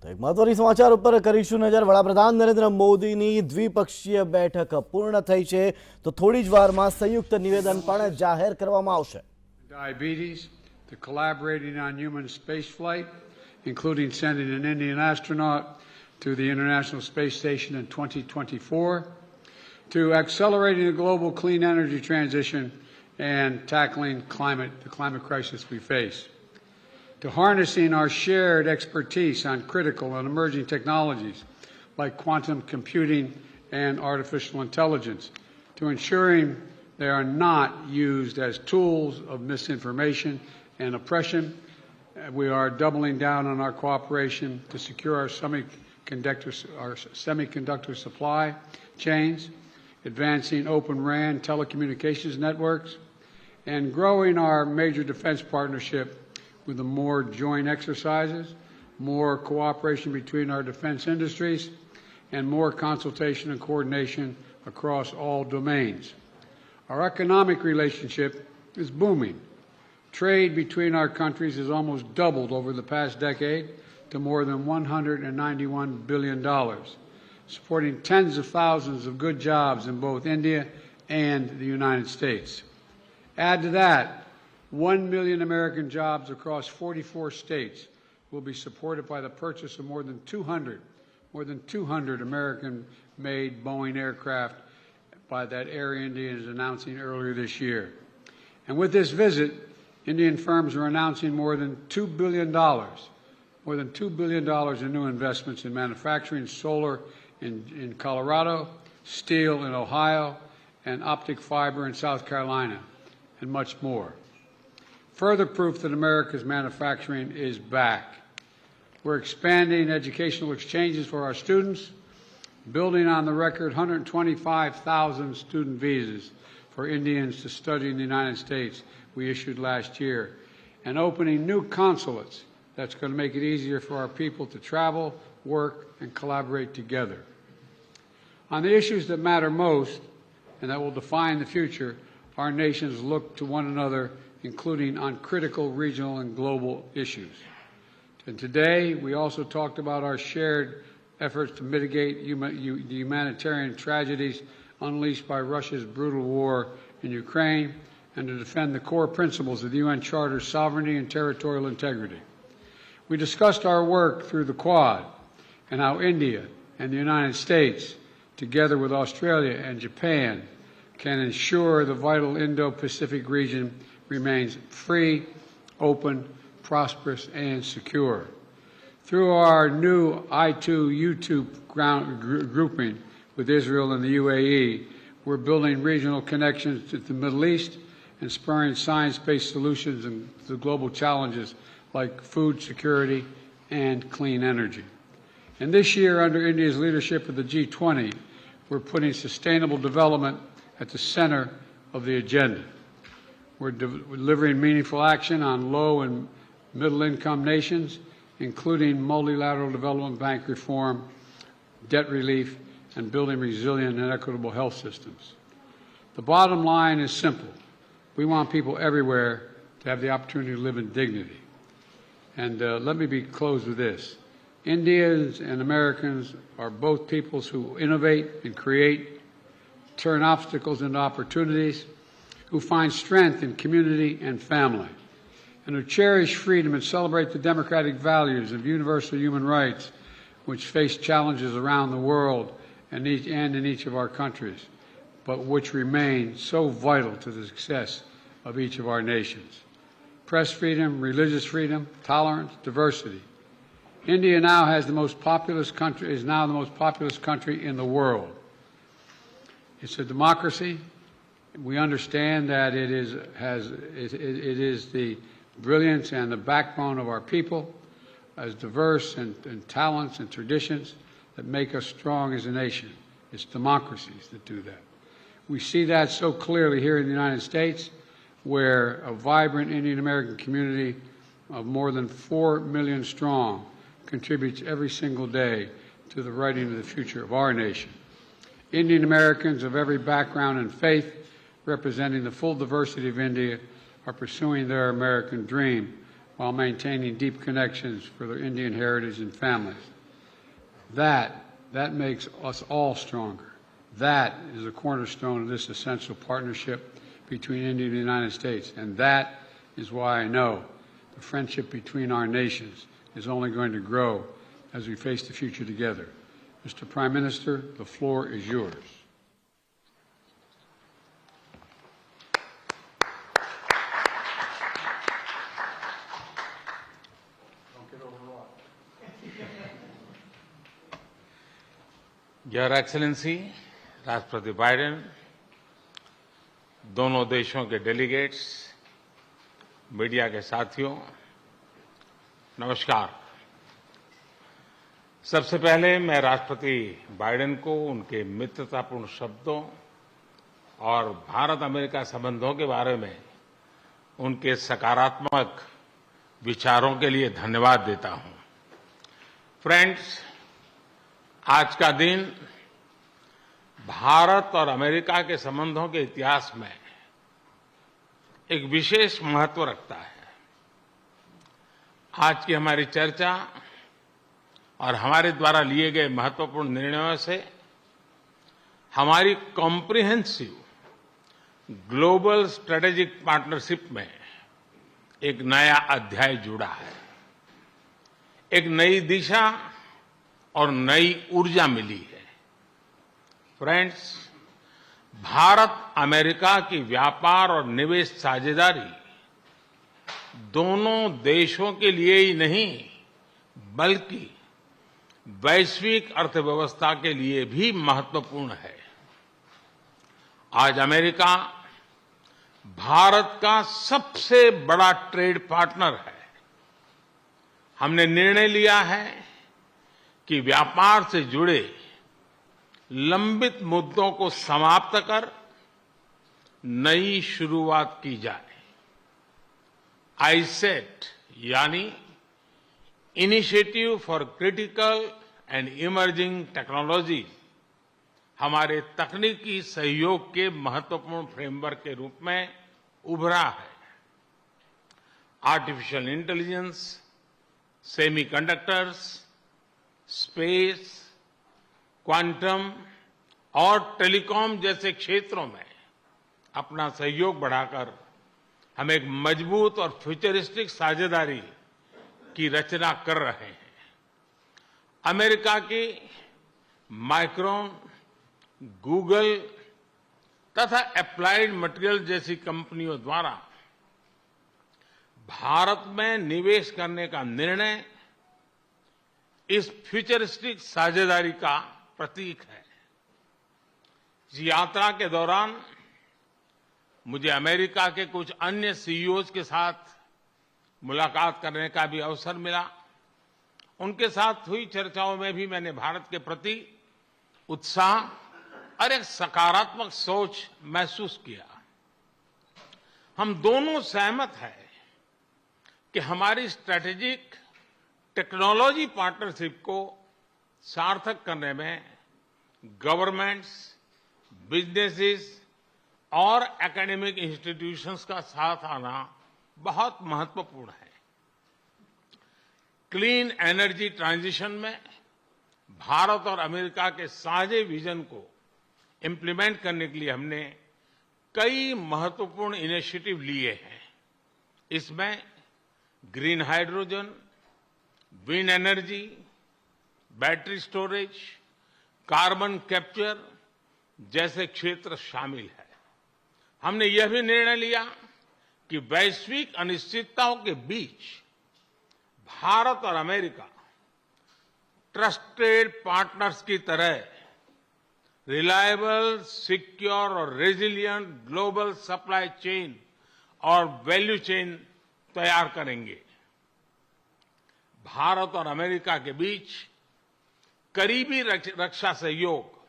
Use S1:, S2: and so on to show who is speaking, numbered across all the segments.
S1: તો એક મહત્વની સમાચાર ઉપર કરીશું નજર। વડાપ્રધાન નરેન્દ્ર મોદીની દ્વિપક્ષીય બેઠક પૂર્ણ થઈ છે તો થોડી જ વારમાં સંયુક્ત નિવેદન પણ જાહેર કરવામાં આવશે।
S2: Diabetes, to collaborating on human spaceflight, including sending an Indian astronaut to the International Space Station in 2024, to accelerating the global clean energy transition and tackling the climate crisis we face, to harnessing our shared expertise on critical and emerging technologies like quantum computing and artificial intelligence, to ensuring they are not used as tools of misinformation and oppression. We are doubling down on our cooperation to secure our semiconductor supply chains, advancing open RAN telecommunications networks, and growing our major defense partnership with the more joint exercises, more cooperation between our defense industries, and more consultation and coordination across all domains. Our economic relationship is booming. Trade between our countries has almost doubled over the past decade to more than $191 billion, supporting tens of thousands of good jobs in both India and the United States. Add to that, 1 million American jobs across 44 states will be supported by the purchase of more than 200 American-made Boeing aircraft by that Air India is announcing earlier this year. And with this visit, Indian firms are announcing more than $2 billion in new investments in manufacturing, solar in Colorado, steel in Ohio, and optic fiber in South Carolina, and much more. Further proof that America's manufacturing is back. We're expanding educational exchanges for our students, building on the record 125,000 student visas for Indians to study in the United States we issued last year, and opening new consulates that's going to make it easier for our people to travel, work, and collaborate together. On the issues that matter most and that will define the future, our nations look to one another, including on critical regional and global issues. And today, we also talked about our shared efforts to mitigate the humanitarian tragedies unleashed by Russia's brutal war in Ukraine and to defend the core principles of the UN Charter's sovereignty and territorial integrity. We discussed our work through the Quad and how India and the United States, together with Australia and Japan, can ensure the vital Indo-Pacific region remains free, open, prosperous, and secure. Through our new I2U2 grouping with Israel and the UAE, we're building regional connections to the Middle East and spurring science-based solutions to global challenges like food security and clean energy. And this year, under India's leadership of the G20, we're putting sustainable development at the center of the agenda. We're delivering meaningful action on low and middle-income nations, including multilateral development bank reform, debt relief, and building resilient and equitable health systems. The bottom line is simple. We want people everywhere to have the opportunity to live in dignity. And let me close with this. Indians and Americans are both peoples who innovate and create, turn obstacles into opportunities, who find strength in community and family, and who cherish freedom and celebrate the democratic values of universal human rights which face challenges around the world and in each of our countries, but which remain so vital to the success of each of our nations. Press freedom, religious freedom, tolerance, diversity. India now is the most populous country in the world. It's a democracy. We understand that it is the brilliance and the backbone of our people, as diverse and talents and traditions that make us strong as a nation. It's democracies that do that. We see that so clearly here in the United States, where a vibrant Indian American community of more than 4 million strong contributes every single day to the writing of the future of our nation. Indian Americans of every background and faith, representing the full diversity of India, are pursuing their American dream while maintaining deep connections for their Indian heritage and families. That makes us all stronger. That is a cornerstone of this essential partnership between India and the United States. And that is why I know the friendship between our nations is only going to grow as we face the future together. Mr. Prime Minister, the floor is yours.
S3: Your excellency राष्ट्रपति Biden, दोनों देशों के delegates, media के साथियों, नमस्कार। सबसे पहले मैं राष्ट्रपति बाइडेन को उनके मित्रतापूर्ण शब्दों और भारत अमेरिका संबंधों के बारे में उनके सकारात्मक विचारों के लिए धन्यवाद देता हूं। फ्रेंड्स, आज का दिन भारत और अमेरिका के संबंधों के इतिहास में एक विशेष महत्व रखता है। आज की हमारी चर्चा और हमारे द्वारा लिए गए महत्वपूर्ण निर्णयों से हमारी कॉम्प्रिहेंसिव ग्लोबल स्ट्रेटेजिक पार्टनरशिप में एक नया अध्याय जुड़ा है। एक नई दिशा और नई ऊर्जा मिली है। फ्रेंड्स, भारत अमेरिका की व्यापार और निवेश साझेदारी दोनों देशों के लिए ही नहीं बल्कि वैश्विक अर्थव्यवस्था के लिए भी महत्वपूर्ण है। आज अमेरिका भारत का सबसे बड़ा ट्रेड पार्टनर है। हमने निर्णय लिया है कि व्यापार से जुड़े लंबित मुद्दों को समाप्त कर नई शुरुआत की जाए। आईसेट यानी initiative for critical and emerging technology हमारे तकनीकी सहयोग के महत्वपूर्ण फ्रेमवर्क के रूप में उभरा है। Artificial intelligence, semiconductors, space, quantum और टेलीकॉम जैसे क्षेत्रों में अपना सहयोग बढ़ाकर हम एक मजबूत और फ्यूचरिस्टिक साझेदारी की रचना कर रहे हैं। अमेरिका की माइक्रोन, गूगल तथा एप्लाइड मटेरियल जैसी कंपनियों द्वारा भारत में निवेश करने का निर्णय इस फ्यूचरिस्टिक साझेदारी का प्रतीक है। इस यात्रा के दौरान मुझे अमेरिका के कुछ अन्य सीईओज के साथ मुलाकात करने का भी अवसर मिला। उनके साथ हुई चर्चाओं में भी मैंने भारत के प्रति उत्साह और एक सकारात्मक सोच महसूस किया। हम दोनों सहमत हैं कि हमारी स्ट्रैटेजिक टेक्नोलॉजी पार्टनरशिप को सार्थक करने में गवर्नमेंट्स, बिजनेसेस और एकेडमिक इंस्टीट्यूशंस का साथ आना बहुत महत्वपूर्ण है। क्लीन एनर्जी ट्रांजिशन में भारत और अमेरिका के साझे विजन को इंप्लीमेंट करने के लिए हमने कई महत्वपूर्ण इनिशिएटिव लिए हैं। इसमें green hydrogen, wind energy, battery storage, carbon capture जैसे क्षेत्र शामिल है। हमने यह भी निर्णय लिया कि वैश्विक अनिश्चितताओं के बीच भारत और अमेरिका ट्रस्टेड पार्टनर्स की तरह रिलायबल, सिक्योर और रेजिलिएंट ग्लोबल सप्लाई चेन और वैल्यू चेन तैयार करेंगे। भारत और अमेरिका के बीच करीबी रक्षा सहयोग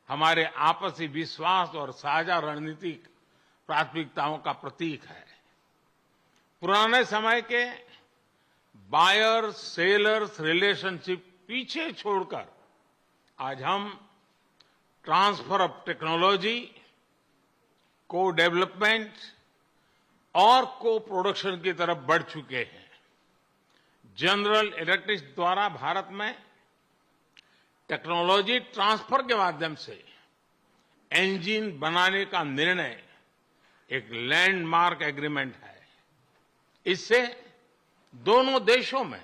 S3: हमारे आपसी विश्वास और साझा रणनीतिक प्राथमिकताओं का प्रतीक है। पुराने समय के बायर सेलर्स रिलेशनशिप पीछे छोड़कर आज हम ट्रांसफर ऑफ टेक्नोलॉजी, को डेवलपमेंट और को प्रोडक्शन की तरफ बढ़ चुके हैं। जनरल इलेक्ट्रिक द्वारा भारत में टेक्नोलॉजी ट्रांसफर के माध्यम से इंजन बनाने का निर्णय एक लैंडमार्क एग्रीमेंट है। इससे दोनों देशों में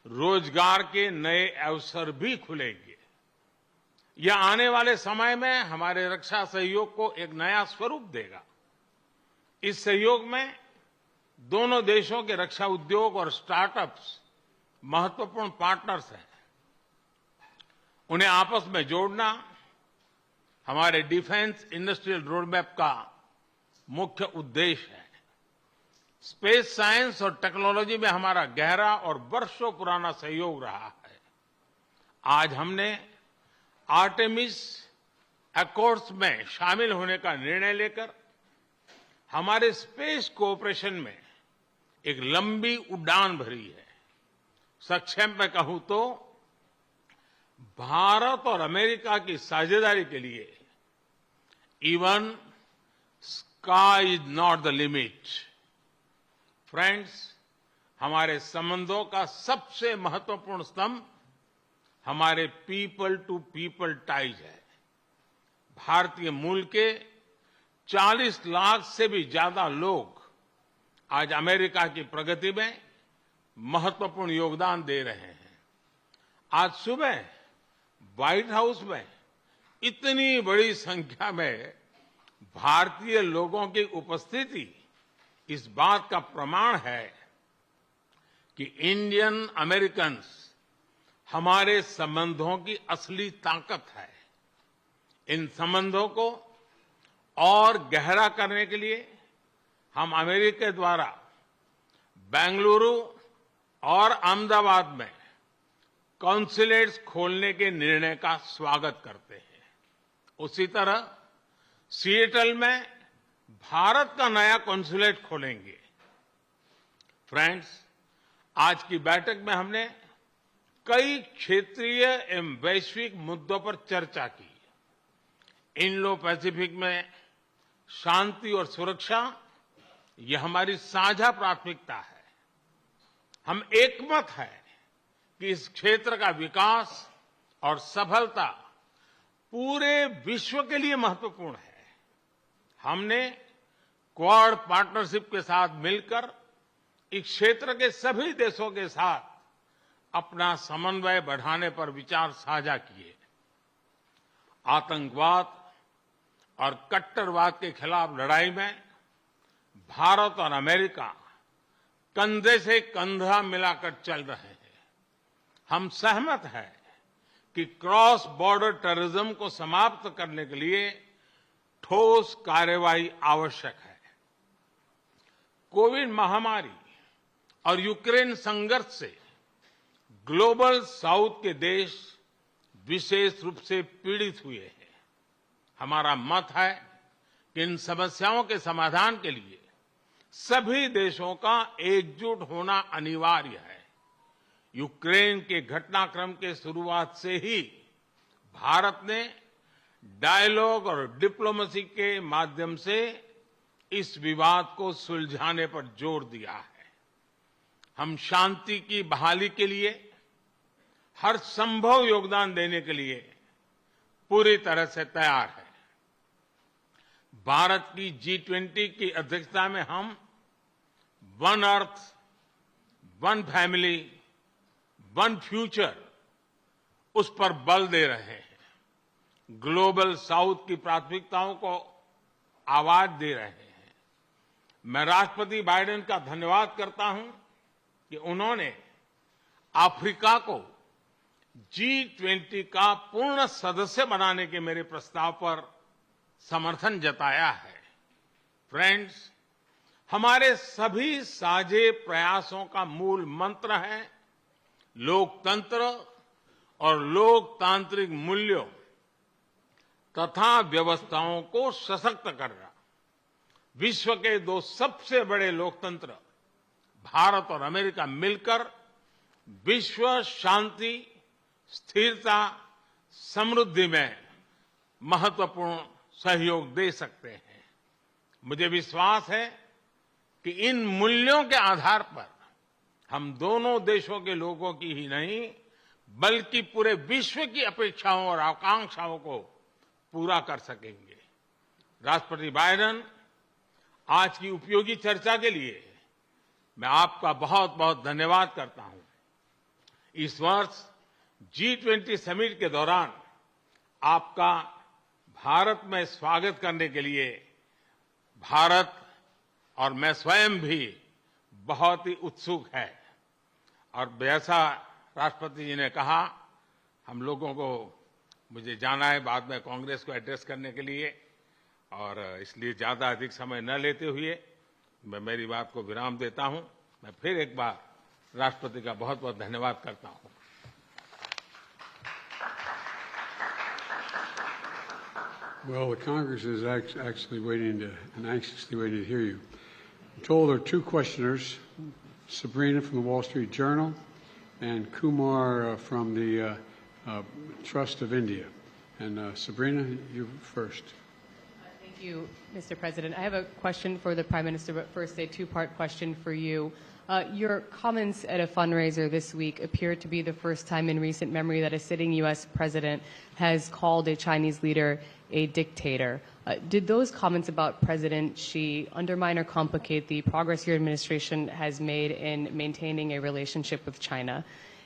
S3: रोजगार के नए अवसर भी खुलेंगे। यह आने वाले समय में हमारे रक्षा सहयोग को एक नया स्वरूप देगा। इस सहयोग में दोनों देशों के रक्षा उद्योग और स्टार्टअप्स महत्वपूर्ण पार्टनर्स हैं। उन्हें आपस में जोड़ना हमारे डिफेंस इंडस्ट्रियल रोडमैप का मुख्य उद्देश्य है। स्पेस साइंस और टेक्नोलॉजी में हमारा गहरा और वर्षों पुराना सहयोग रहा है। आज हमने आर्टेमिस अकॉर्ड्स में शामिल होने का निर्णय लेकर हमारे स्पेस कोऑपरेशन में एक लंबी उड़ान भरी है। संक्षेप में कहूं तो भारत और अमेरिका की साझेदारी के लिए even sky is not the limit. Friends, हमारे संबंधों का सबसे महत्वपूर्ण स्तंभ हमारे पीपल टू पीपल टाइज है। भारतीय मूल के 40 लाख से भी ज्यादा लोग आज अमेरिका की प्रगति में महत्वपूर्ण योगदान दे रहे हैं। आज सुबह व्हाइट हाउस में इतनी बड़ी संख्या में भारतीय लोगों की उपस्थिति इस बात का प्रमाण है कि इंडियन अमेरिकन्स हमारे संबंधों की असली ताकत है। इन संबंधों को और गहरा करने के लिए हम अमेरिका द्वारा बेंगलुरु और अहमदाबाद में कॉन्सुलेट्स खोलने के निर्णय का स्वागत करते हैं। उसी तरह सिएटल में भारत का नया कॉन्सुलेट खोलेंगे। फ्रेंड्स, आज की बैठक में हमने कई क्षेत्रीय एवं वैश्विक मुद्दों पर चर्चा की। इंडो पैसिफिक में शांति और सुरक्षा यह हमारी साझा प्राथमिकता है। हम एकमत है कि इस क्षेत्र का विकास और सफलता पूरे विश्व के लिए महत्वपूर्ण है। हमने क्वाड पार्टनरशिप के साथ मिलकर इस क्षेत्र के सभी देशों के साथ अपना समन्वय बढ़ाने पर विचार साझा किए। आतंकवाद और कट्टरवाद के खिलाफ लड़ाई में भारत और अमेरिका कंधे से कंधा मिलाकर चल रहे हैं। हम सहमत हैं कि क्रॉस बॉर्डर टेररिज्म को समाप्त करने के लिए ठोस कार्यवाही आवश्यक है। कोविड महामारी और यूक्रेन संघर्ष से ग्लोबल साउथ के देश विशेष रूप से पीड़ित हुए हैं। हमारा मत है कि इन समस्याओं के समाधान के लिए सभी देशों का एकजुट होना अनिवार्य है। यूक्रेन के घटनाक्रम के शुरुआत से ही भारत ने डायलॉग और डिप्लोमेसी के माध्यम से इस विवाद को सुलझाने पर जोर दिया है। हम शांति की बहाली के लिए हर संभव योगदान देने के लिए पूरी तरह से तैयार है। भारत की G20 की अध्यक्षता में हम one earth, one family, one future उस पर बल दे रहे हैं। ग्लोबल साउथ की प्राथमिकताओं को आवाज दे रहे हैं। मैं राष्ट्रपति बाइडेन का धन्यवाद करता हूं कि उन्होंने अफ्रीका को G20 का पूर्ण सदस्य बनाने के मेरे प्रस्ताव पर समर्थन जताया है। फ्रेंड्स, हमारे सभी साझे प्रयासों का मूल मंत्र है लोकतंत्र और लोकतांत्रिक मूल्यों तथा व्यवस्थाओं को सशक्त करना। विश्व के दो सबसे बड़े लोकतंत्र भारत और अमेरिका मिलकर विश्व शांति, स्थिरता, समृद्धि में महत्वपूर्ण सहयोग दे सकते हैं। मुझे विश्वास है कि इन मूल्यों के आधार पर हम दोनों देशों के लोगों की ही नहीं बल्कि पूरे विश्व की अपेक्षाओं और आकांक्षाओं को पूरा कर सकेंगे। राष्ट्रपति बाइडेन, आज की उपयोगी चर्चा के लिए मैं आपका बहुत बहुत धन्यवाद करता हूं। इस वर्ष G20 समिट के दौरान आपका भारत में स्वागत करने के लिए भारत और मैं स्वयं भी बहुत ही उत्सुक है। और जैसा राष्ट्रपति जी ने कहा, हम लोगों को मुझे जाना है बाद में कांग्रेस को एड्रेस करने के लिए, और इसलिए ज्यादा अधिक समय न लेते हुए मैं मेरी बात को विराम देता हूं। मैं फिर एक बार राष्ट्रपति का बहुत बहुत धन्यवाद करता हूं।
S2: Well, the Congress is actually waiting and anxiously waiting to hear you. I'm told there are two questioners, Sabrina from the Wall Street Journal and Kumar from the Trust of India. And Sabrina, you first.
S4: Thank you, Mr. President. I have a question for the Prime Minister, but first a two-part question for you. Your comments at a fundraiser this week appear to be the first time in recent memory that a sitting U.S. president has called a Chinese leader a dictator. Did those comments about President Xi undermine or complicate the progress your administration has made in maintaining a relationship with China?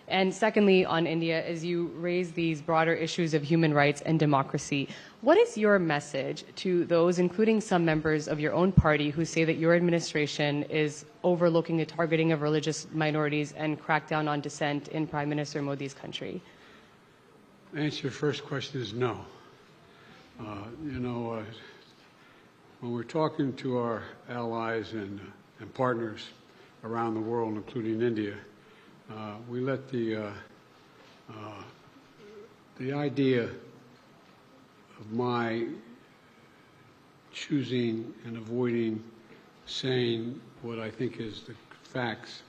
S4: And secondly, on India, as you raise these broader issues of human rights and democracy, what is your message to those, including some members of your own party, who say that your administration is overlooking the targeting of religious minorities and crackdown on dissent in Prime Minister Modi's country?
S2: The answer to your first question is no. When we're talking to our allies and partners around the world, including India, we let the idea of my choosing and avoiding saying what I think is the facts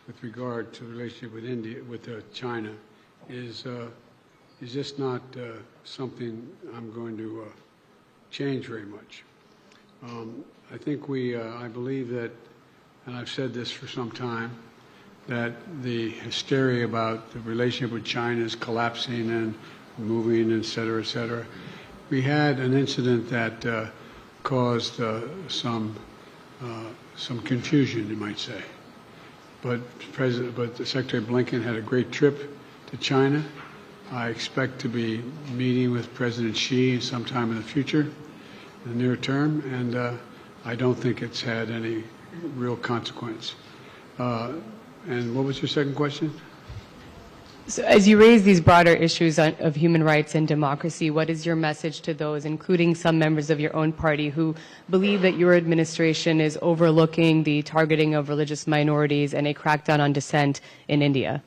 S2: with regard to the relationship with India, with China, is just not something I'm going to change very much. I think I believe that, and I've said this for some time, that the hysteria about the relationship with China is collapsing and moving, et cetera, et cetera. We had an incident that caused some confusion, you might say. But Secretary Blinken had a great trip to China. I expect to be meeting with President Xi sometime in the future, in the near term, and I don't think it's had any real consequence. And what was your second question?
S4: So as you raise these broader issues of human rights and democracy, what is your message to those, including some members of your own party, who believe that your administration is overlooking the targeting of religious minorities and a crackdown on dissent in India?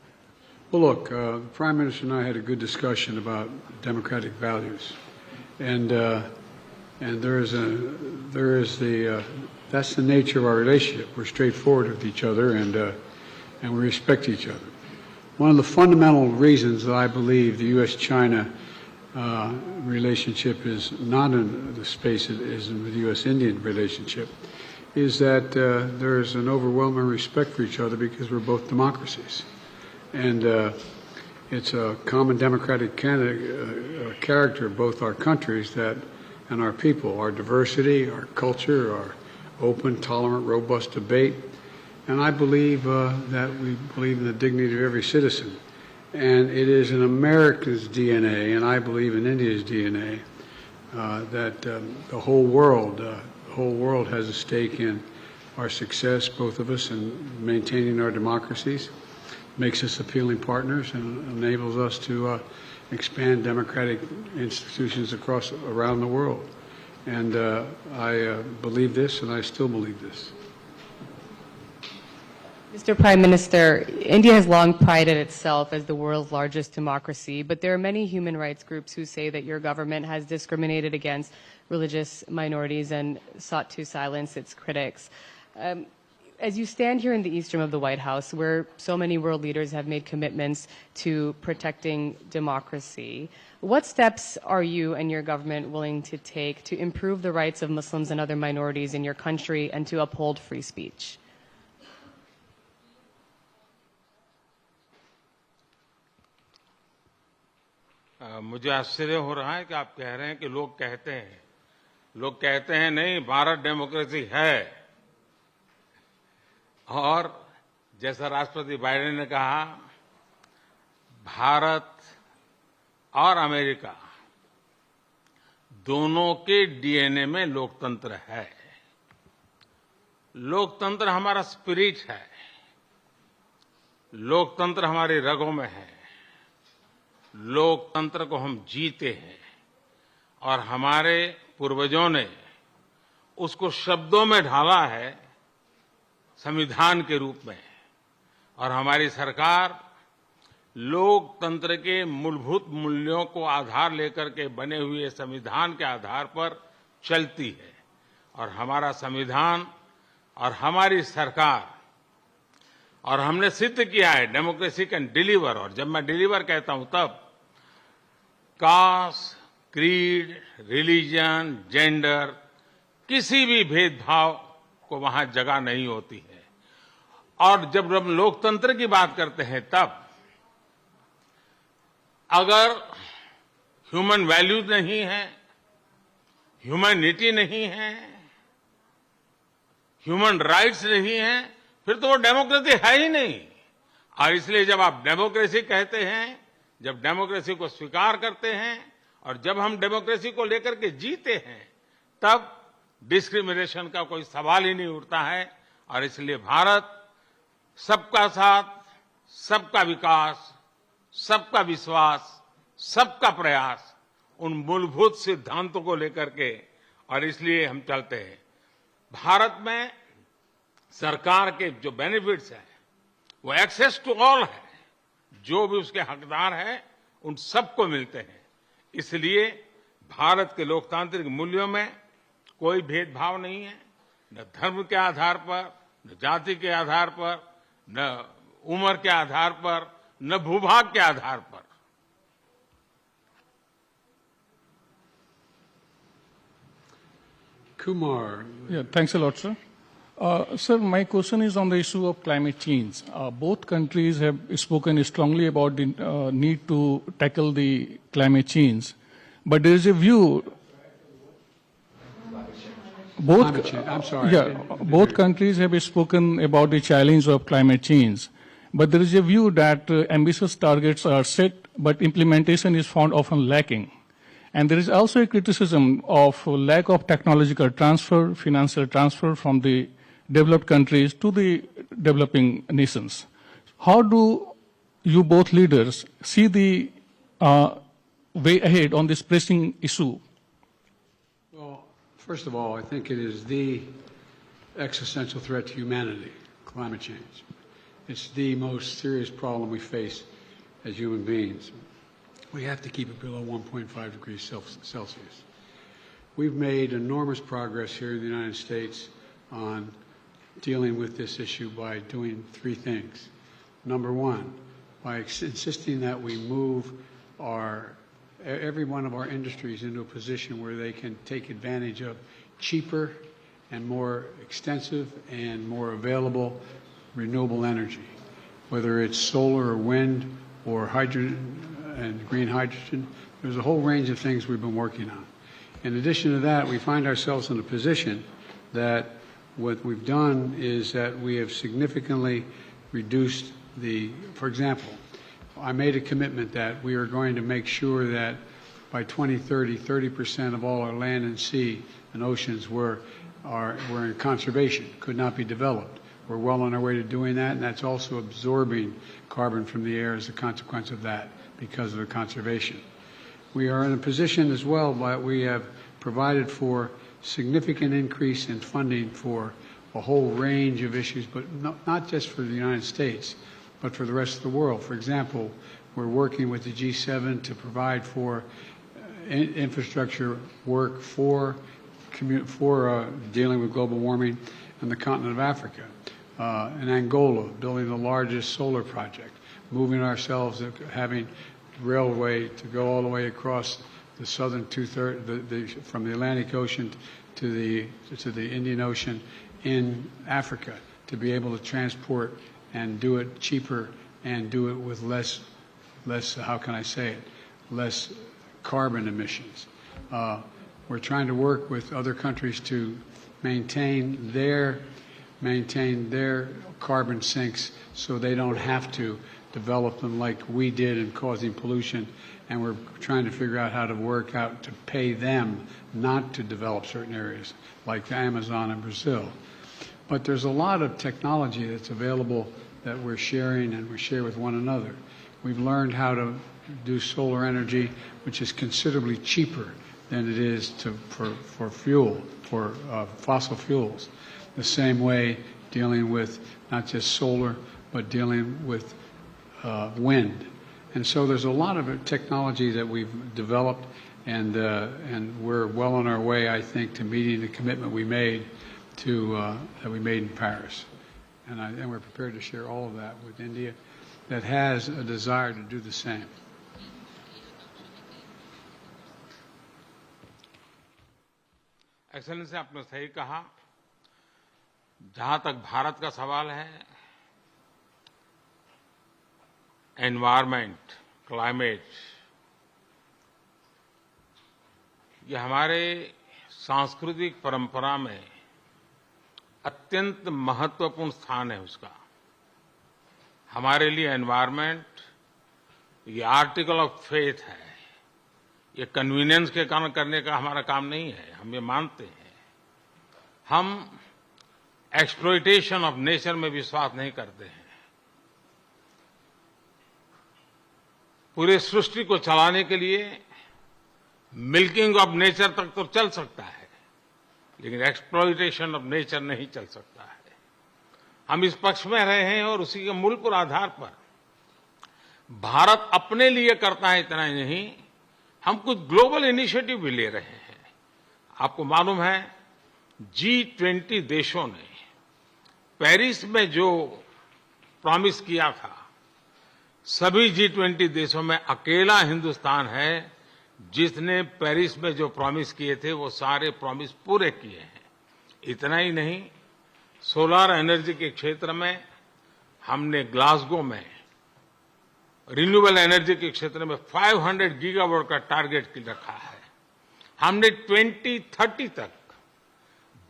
S2: Well, look, the Prime Minister and I had a good discussion about democratic values, and that's the nature of our relationship. We're straightforward with each other, and we respect each other. One of the fundamental reasons that I believe the U.S.-China relationship is not in the space it is in the U.S.-Indian relationship is that there's an overwhelming respect for each other because we're both democracies. And it's a common democratic character of both our countries and our people, our diversity, our culture, our open, tolerant, robust debate. And I believe that we believe in the dignity of every citizen. And it is in America's DNA, and I believe in India's DNA, that the whole world has a stake in our success, both of us, in maintaining our democracies, makes us appealing partners, and enables us to expand democratic institutions around the world. And I believe this, and I still believe this.
S4: Mr. Prime Minister, India has long prided itself as the world's largest democracy, but there are many human rights groups who say that your government has discriminated against religious minorities and sought to silence its critics. As you stand here in the east room of the White House, where so many world leaders have made commitments to protecting democracy, what steps are you and your government willing to take to improve the rights of Muslims and other minorities in your country and to uphold free speech?
S3: मुझे आश्चर्य हो रहा है कि आप कह रहे हैं कि लोग कहते हैं नहीं भारत डेमोक्रेसी है। और जैसा राष्ट्रपति बाइडेन ने कहा, भारत और अमेरिका दोनों के डीएनए में लोकतंत्र है। लोकतंत्र हमारा स्पिरिट है, लोकतंत्र हमारी रगों में है, लोकतंत्र को हम जीते हैं और हमारे पूर्वजों ने उसको शब्दों में ढाला है संविधान के रूप में। और हमारी सरकार लोकतंत्र के मूलभूत मूल्यों को आधार लेकर के बने हुए संविधान के आधार पर चलती है। और हमारा संविधान और हमारी सरकार, और हमने सिद्ध किया है डेमोक्रेसी कैन डिलीवर। और जब मैं डिलीवर कहता हूं तब कास्ट, क्रीड, रिलीजन, जेंडर, किसी भी भेदभाव को वहां जगह नहीं होती है। और जब हम लोकतंत्र की बात करते हैं तब अगर ह्यूमन वैल्यूज नहीं है, ह्यूमैनिटी नहीं है, ह्यूमन राइट्स नहीं है, फिर तो वो डेमोक्रेसी है ही नहीं। और इसलिए जब आप डेमोक्रेसी कहते हैं, जब डेमोक्रेसी को स्वीकार करते हैं और जब हम डेमोक्रेसी को लेकर के जीते हैं, तब डिस्क्रिमिनेशन का कोई सवाल ही नहीं उठता है। और इसलिए भारत सबका साथ, सबका विकास, सबका विश्वास, सबका प्रयास, उन मूलभूत सिद्धांतों को लेकर के, और इसलिए हम चलते हैं। भारत में सरकार के जो बेनिफिट्स हैं वो एक्सेस टू ऑल है, जो भी उसके हकदार हैं उन सबको मिलते हैं। इसलिए भारत के लोकतांत्रिक मूल्यों में कोई भेदभाव नहीं है, न धर्म के आधार पर, न जाति के आधार पर, न उम्र के आधार पर, न भूभाग के आधार पर।
S2: Kumar.
S5: Yeah, thanks a lot, sir. Sir, my question is on the issue of climate change. Both countries have spoken strongly about the need to tackle the climate change, but there is a view.
S2: Climate change. I'm sorry.
S5: Yeah, both countries have spoken about the challenge of climate change, but there is a view that ambitious targets are set, but implementation is found often lacking. And there is also a criticism of lack of technological transfer, financial transfer from the developed countries to the developing nations. How do you both leaders see the way ahead on this pressing issue?
S2: Well, first of all, I think it is the existential threat to humanity, climate change. It's the most serious problem we face as human beings. We have to keep it below 1.5 degrees Celsius. We've made enormous progress here in the United States on dealing with this issue by doing three things. Number one, by insisting that we move every one of our industries into a position where they can take advantage of cheaper and more extensive and more available renewable energy, whether it's solar or wind or hydrogen and green hydrogen. There's a whole range of things we've been working on. In addition to that, we find ourselves in a position that what we've done is that we have significantly reduced for example, I made a commitment that we are going to make sure that by 2030, 30% of all our land and sea and oceans were in conservation, could not be developed. We're well on our way to doing that, and that's also absorbing carbon from the air as a consequence of that, because of the conservation. We are in a position as well, but we have provided for significant increase in funding for a whole range of issues, but not just for the United States, but for the rest of the world. For example, we're working with the G7 to provide for infrastructure work for dealing with global warming in the continent of Africa. In Angola, building the largest solar project, moving ourselves, having railway to go all the way across the southern from the Atlantic Ocean to the Indian Ocean in Africa, to be able to transport and do it cheaper and do it with less, how can I say it, less carbon emissions. We're trying to work with other countries to maintain their carbon sinks so they don't have to develop them like we did in causing pollution. And we're trying to figure out how to work out to pay them not to develop certain areas like the Amazon and Brazil. But there's a lot of technology that's available that we're sharing and we share with one another. We've learned how to do solar energy, which is considerably cheaper than it is for fossil fuels. The same way dealing with not just solar, but dealing with wind. And so there's a lot of technology that we've developed, and we're well on our way, I think, to meeting the commitment we made that we made in Paris. And we're prepared to share all of that with India that has a desire to do the same.
S3: Excellency, आपने सही कहा। जहां तक भारत का सवाल है, environment, climate, ये हमारे सांस्कृतिक परंपरा में अत्यंत महत्वपूर्ण स्थान है उसका। हमारे लिए एनवायरमेंट ये आर्टिकल ऑफ फेथ है। ये कन्वीनियंस के कारण करने का हमारा काम नहीं है, हम ये मानते हैं। हम एक्सप्लॉइटेशन ऑफ नेचर में विश्वास नहीं करते हैं। पूरे सृष्टि को चलाने के लिए मिल्किंग ऑफ नेचर तक तो चल सकता है, लेकिन एक्सप्लॉइटेशन ऑफ नेचर नहीं चल सकता है। हम इस पक्ष में रहे हैं और उसी के मूल पर आधार पर भारत अपने लिए करता है, इतना ही नहीं, हम कुछ ग्लोबल इनिशिएटिव भी ले रहे हैं। आपको मालूम है, G20 देशों ने पेरिस में जो प्रॉमिस किया था, सभी G20 देशों में अकेला हिंदुस्तान है जिसने पेरिस में जो प्रॉमिस किए थे वो सारे प्रॉमिस पूरे किए हैं। इतना ही नहीं, सोलर एनर्जी के क्षेत्र में हमने ग्लासगो में रिन्यूएबल एनर्जी के क्षेत्र में 500 गीगावाट का टारगेट रखा है। हमने 2030 तक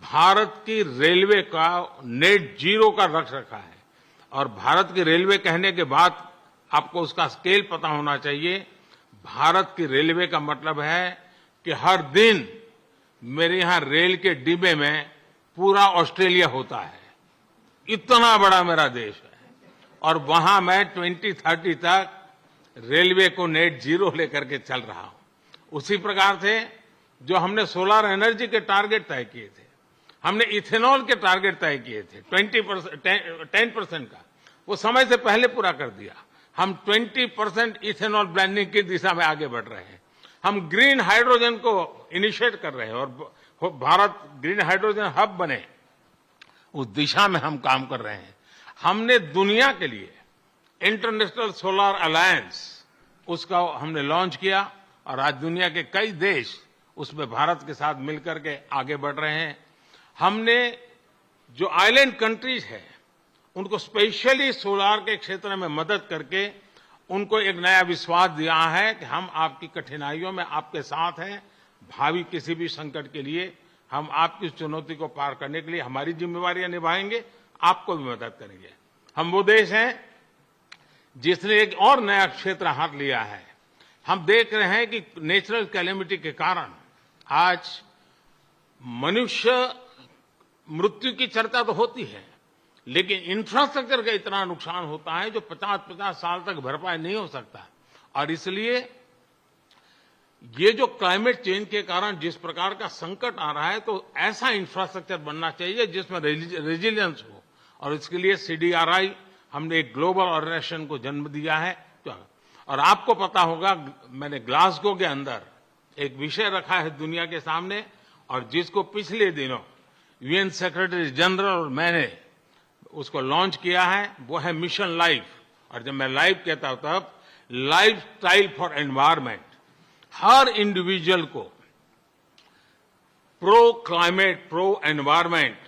S3: भारत की रेलवे का नेट जीरो का रख रखा है। और भारत की रेलवे कहने के बाद आपको उसका स्केल पता होना चाहिए। भारत की रेलवे का मतलब है कि हर दिन मेरे यहां रेल के डिब्बे में पूरा ऑस्ट्रेलिया होता है। इतना बड़ा मेरा देश है और वहां मैं 2030 तक रेलवे को नेट जीरो लेकर के चल रहा हूं। उसी प्रकार से जो हमने सोलर एनर्जी के टारगेट तय किए थे, हमने इथेनॉल के टारगेट तय किए थे 10% का, वो समय से पहले पूरा कर दिया। हम 20% इथेनॉल ब्लेंडिंग की दिशा में आगे बढ़ रहे हैं। हम ग्रीन हाइड्रोजन को इनिशिएट कर रहे हैं और भारत ग्रीन हाइड्रोजन हब बने, उस दिशा में हम काम कर रहे हैं। हमने दुनिया के लिए इंटरनेशनल सोलर अलायंस उसका हमने लॉन्च किया और आज दुनिया के कई देश उसमें भारत के साथ मिलकर के आगे बढ़ रहे हैं। हमने जो आइलैंड कंट्रीज है उनको स्पेशली सोलार के क्षेत्र में मदद करके उनको एक नया विश्वास दिया है कि हम आपकी कठिनाइयों में आपके साथ हैं। भावी किसी भी संकट के लिए हम आपकी चुनौती को पार करने के लिए हमारी जिम्मेवारियां निभाएंगे, आपको भी मदद करेंगे। हम वो देश हैं जिसने एक और नया क्षेत्र हाथ लिया है। हम देख रहे हैं कि नेचुरल कैलेमिटी के कारण आज मनुष्य मृत्यु की चर्चा तो होती है, लेकिन इंफ्रास्ट्रक्चर का इतना नुकसान होता है जो 50-50 साल तक भरपाई नहीं हो सकता। और इसलिए ये जो क्लाइमेट चेंज के कारण जिस प्रकार का संकट आ रहा है, तो ऐसा इंफ्रास्ट्रक्चर बनना चाहिए जिसमें रेजिलियंस हो। और इसके लिए CDRI हमने एक ग्लोबल ऑर्गेनाइजेशन को जन्म दिया है। और आपको पता होगा, मैंने ग्लासगो के अंदर एक विषय रखा है दुनिया के सामने, और जिसको पिछले दिनों UN सेक्रेटरी जनरल और मैंने उसको लॉन्च किया है, वो है मिशन लाइफ। और जब मैं लाइफ कहता हूं तब life style for environment. Her individual को प्रो क्लाइमेट, प्रो एनवायरमेंट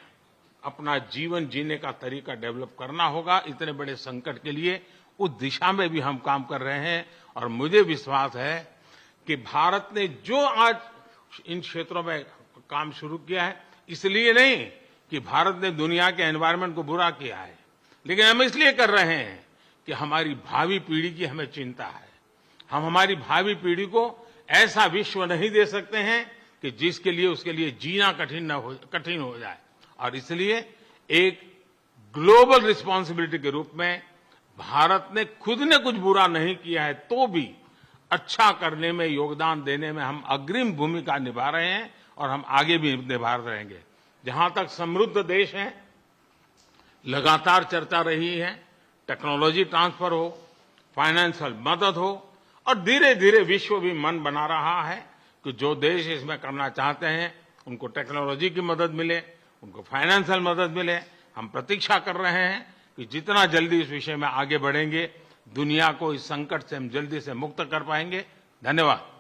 S3: अपना जीवन जीने का तरीका डेवलप करना होगा। इतने बड़े संकट के लिए उस दिशा में भी हम काम कर रहे हैं और मुझे विश्वास है कि भारत ने जो आज इन क्षेत्रों में काम शुरू किया है, इसलिए नहीं कि भारत ने दुनिया के एनवायरनमेंट को बुरा किया है, लेकिन हम इसलिए कर रहे हैं कि हमारी भावी पीढ़ी की हमें चिंता है। हम हमारी भावी पीढ़ी को ऐसा विश्व नहीं दे सकते हैं कि जिसके लिए उसके लिए जीना कठिन हो जाए, और इसलिए एक ग्लोबल रिस्पॉन्सिबिलिटी के रूप में भारत ने खुद ने कुछ बुरा नहीं किया है तो भी अच्छा करने में, योगदान देने में हम अग्रिम भूमिका निभा रहे हैं और हम आगे भी निभा रहेंगे। जहां तक समृद्ध देश है, लगातार चर्चा रही है, टेक्नोलॉजी ट्रांसफर हो, फाइनेंशियल मदद हो, और धीरे धीरे विश्व भी मन बना रहा है कि जो देश इसमें करना चाहते हैं उनको टेक्नोलॉजी की मदद मिले, उनको फाइनेंशियल मदद मिले। हम प्रतीक्षा कर रहे हैं कि जितना जल्दी इस विषय में आगे बढ़ेंगे, दुनिया को इस संकट से हम जल्दी से मुक्त कर पाएंगे। धन्यवाद।